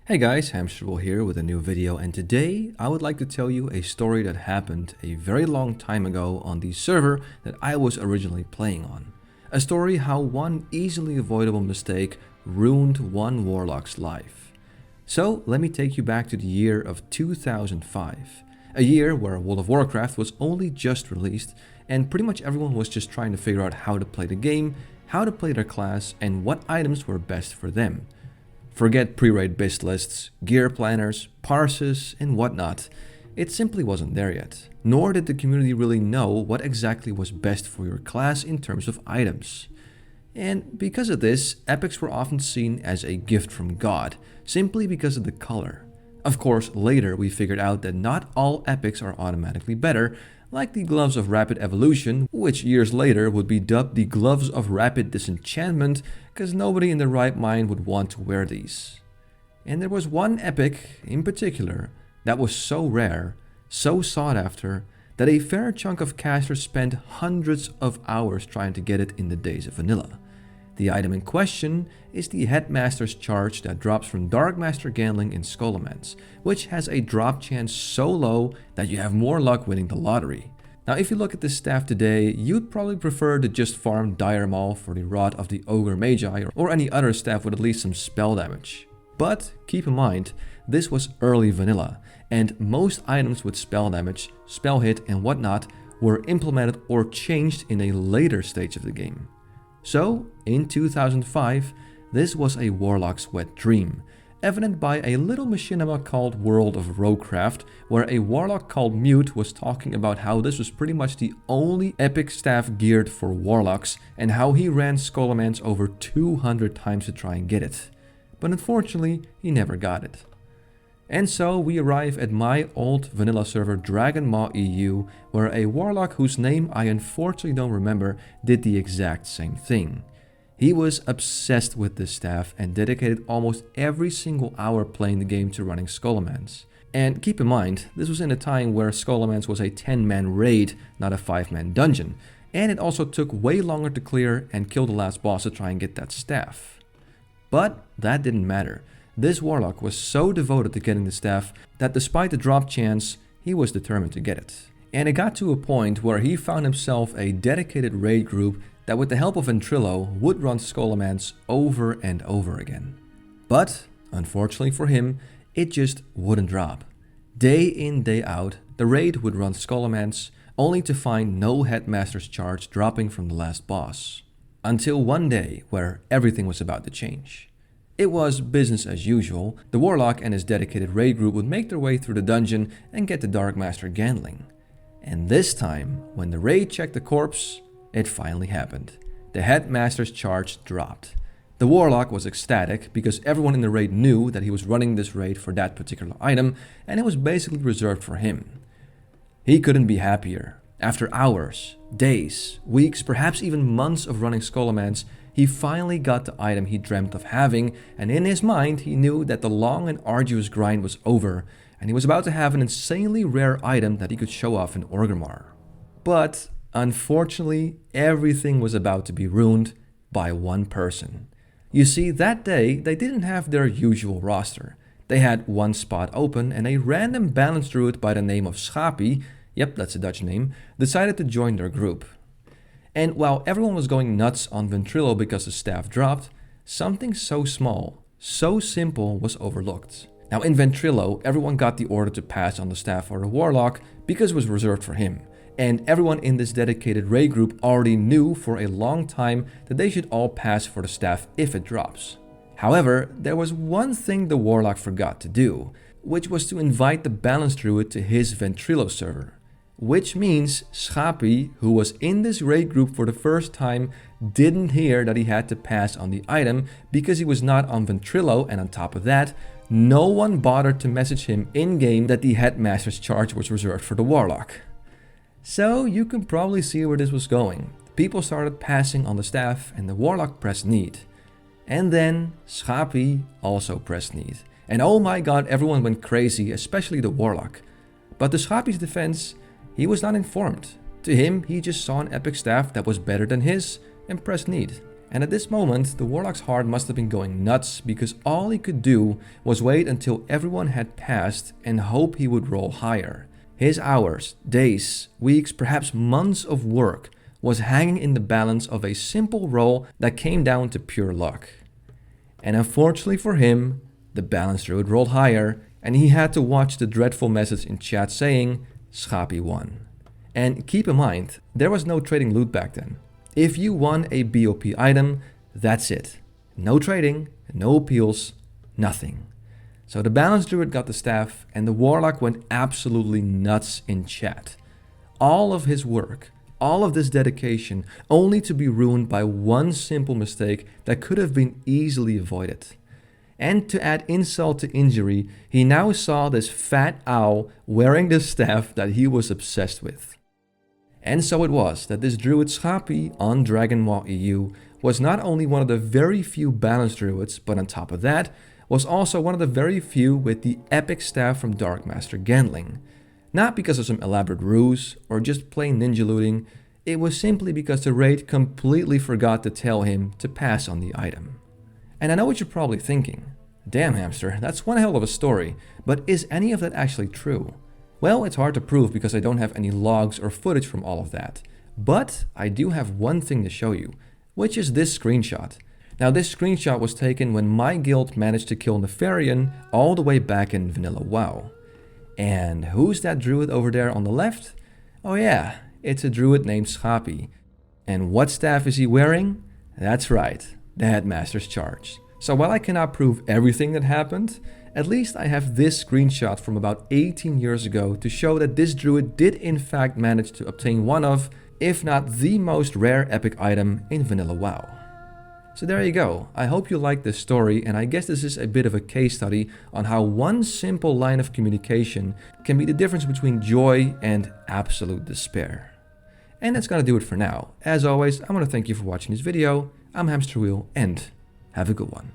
Hey guys, Hamsterwheel here with a new video, and today I would like to tell you a story that happened a very long time ago on the server that I was originally playing on. A story how one easily avoidable mistake ruined one Warlock's life. So let me take you back to the year of 2005. A year where World of Warcraft was only just released and pretty much everyone was just trying to figure out how to play the game, how to play their class, and what items were best for them. Forget pre-raid BIS lists, gear planners, parses, and whatnot. It simply wasn't there yet. Nor did the community really know what exactly was best for your class in terms of items. And because of this, epics were often seen as a gift from God, simply because of the color. Of course, later we figured out that not all epics are automatically better, like the Gloves of Rapid Evolution, which years later would be dubbed the Gloves of Rapid Disenchantment, because nobody in their right mind would want to wear these. And there was one epic, in particular, that was so rare, so sought after, that a fair chunk of casters spent hundreds of hours trying to get it in the days of vanilla. The item in question is the headmasters charge that drops from Darkmaster Gambling in Scholomance, which has a drop chance so low that you have more luck winning the lottery. Now if you look at this staff today, you'd probably prefer to just farm Dire Maul for the Rod of the Ogre Magi or any other staff with at least some spell damage. But keep in mind, this was early vanilla, and most items with spell damage, spell hit and whatnot were implemented or changed in a later stage of the game. So, in 2005, this was a Warlock's wet dream, evident by a little machinima called World of Warcraft, where a Warlock called Mute was talking about how this was pretty much the only epic staff geared for Warlocks, and how he ran Scholomance over 200 times to try and get it. But unfortunately, he never got it. And so we arrive at my old vanilla server Dragon Maw EU, where a Warlock whose name I unfortunately don't remember did the exact same thing. He was obsessed with this staff and dedicated almost every single hour playing the game to running Scholomance. And keep in mind, this was in a time where Scholomance was a 10-man raid, not a 5-man dungeon, and it also took way longer to clear and kill the last boss to try and get that staff. But that didn't matter. This Warlock was so devoted to getting the staff that despite the drop chance, he was determined to get it. And it got to a point where he found himself a dedicated raid group that with the help of Ventrilo would run Scholomance over and over again. But, unfortunately for him, it just wouldn't drop. Day in, day out, the raid would run Scholomance, only to find no headmaster's charge dropping from the last boss. Until one day where everything was about to change. It was business as usual. The Warlock and his dedicated raid group would make their way through the dungeon and get to Darkmaster Gambling. And this time, when the raid checked the corpse, it finally happened. The headmaster's charge dropped. The Warlock was ecstatic because everyone in the raid knew that he was running this raid for that particular item and it was basically reserved for him. He couldn't be happier. After hours, days, weeks, perhaps even months of running Scholomance, he finally got the item he dreamt of having, and in his mind he knew that the long and arduous grind was over, and he was about to have an insanely rare item that he could show off in Orgrimmar. But unfortunately, everything was about to be ruined by one person. You see, that day they didn't have their usual roster. They had one spot open and a random balance druid by the name of Schapi, yep, that's a Dutch name, decided to join their group. And while everyone was going nuts on Ventrilo because the staff dropped, something so small, so simple was overlooked. Now in Ventrilo, everyone got the order to pass on the staff for the Warlock because it was reserved for him. And everyone in this dedicated raid group already knew for a long time that they should all pass for the staff if it drops. However, there was one thing the Warlock forgot to do, which was to invite the balance druid to his Ventrilo server. Which means Schapi, who was in this raid group for the first time, didn't hear that he had to pass on the item because he was not on Ventrilo, and on top of that, no one bothered to message him in-game that the headmaster's charge was reserved for the Warlock. So you can probably see where this was going. People started passing on the staff and the Warlock pressed need. And then Schapi also pressed need. And oh my god, everyone went crazy, especially the Warlock. But to Schapi's defense, he was not informed. To him, he just saw an epic staff that was better than his and pressed need. And at this moment, the Warlock's heart must have been going nuts because all he could do was wait until everyone had passed and hope he would roll higher. His hours, days, weeks, perhaps months of work was hanging in the balance of a simple roll that came down to pure luck. And unfortunately for him, the balance druid rolled higher and he had to watch the dreadful message in chat saying, Schaapie won. And keep in mind, there was no trading loot back then. If you won a BOP item, that's it. No trading, no appeals, nothing. So the balance druid got the staff and the Warlock went absolutely nuts in chat. All of his work, all of this dedication, only to be ruined by one simple mistake that could have been easily avoided. And to add insult to injury, he now saw this fat owl wearing the staff that he was obsessed with. And so it was that this druid Schaapie on Dragon Ball EU was not only one of the very few balanced druids, but on top of that, was also one of the very few with the epic staff from Dark Master Gendling. Not because of some elaborate ruse or just plain ninja looting, it was simply because the raid completely forgot to tell him to pass on the item. And I know what you're probably thinking, damn Hamster, that's one hell of a story, but is any of that actually true? Well, it's hard to prove because I don't have any logs or footage from all of that. But I do have one thing to show you, which is this screenshot. Now this screenshot was taken when my guild managed to kill Nefarian all the way back in Vanilla WoW. And who's that druid over there on the left? Oh yeah, it's a druid named Schaapie. And what staff is he wearing? That's right, the headmaster's charge. So while I cannot prove everything that happened, at least I have this screenshot from about 18 years ago to show that this druid did in fact manage to obtain one of, if not the most rare epic item in Vanilla WoW. So there you go, I hope you liked this story, and I guess this is a bit of a case study on how one simple line of communication can be the difference between joy and absolute despair. And that's gonna do it for now. As always, I want to thank you for watching this video. I'm Hamsterwheel and have a good one.